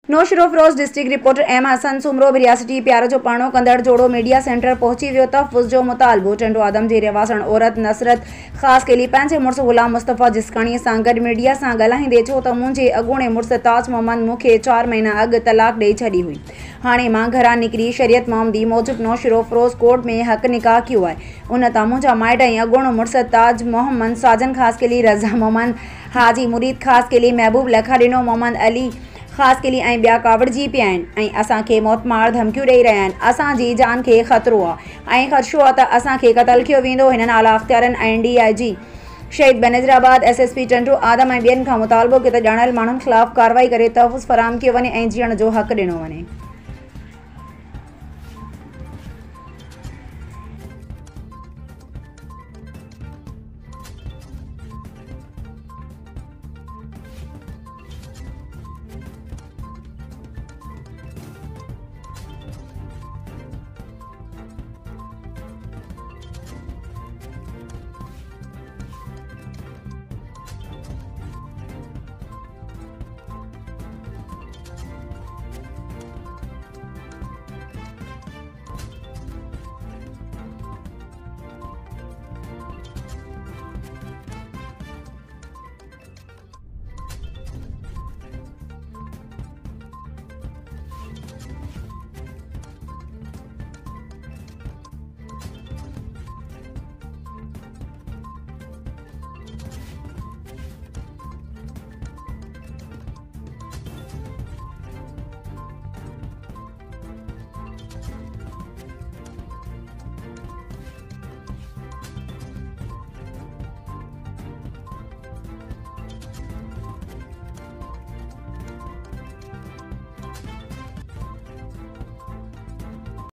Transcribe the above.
नौशरोफरोज district reporter M Hasan Soomro रियासती प्यार जो पाणो कंदड़ जोड़ो मीडिया सेंटर पहुंची वियो। तहफ़्फ़ुज़ जो मुतालबो टिंडो आदम जी रवासण औरत नसरत ख़ास केली पंहिंजे मुड़ुस गुलाम मुस्तफ़ा जिस्कणी सां गॾु मीडिया सां ॻाल्हाईंदे चयो त मुंहिंजे अॻूणे मुड़ुस ताज मोहम्मद मूंखे 4 महीना अॻु तलाक ॾेई छॾी हुई। हाणे मां घरां निकिरी शरीयत मोहम्मदी मूजिबि नौशरोफरोज कोर्ट में हक़ निकाह कयो आहे। उन तां मुंहिंजा माइट ऐं अॻूणो मुड़ुस ताज मोहम्मद साजन ख़ास केली रज़ा मोहम्मद हाजी मुरीद ख़ास केली महबूब लखा ॾिनो मोहम्मद अली ख़ास केली ऐं ॿिया कावड़जी पिया आहिनि ऐं असांखे मौतमार धमकियूं ॾेई रहिया आहिनि। असांजी जान खे ख़तरो आहे ऐं ख़दशो आहे त असांखे क़तल कयो वेंदो। हिननि आला अख़्तियारनि ऐं DIG शहीद बेनज़ीराबाद SSP टिंडो आदम ऐं ॿियनि खां मुतालबो कयो त ॼाणल माण्हुनि ख़िलाफ़ कार्रवाई करे तहफ़्फ़ुज़ फ़राहम कयो वञे ऐं जीअण जो हक़ ॾिनो वञे।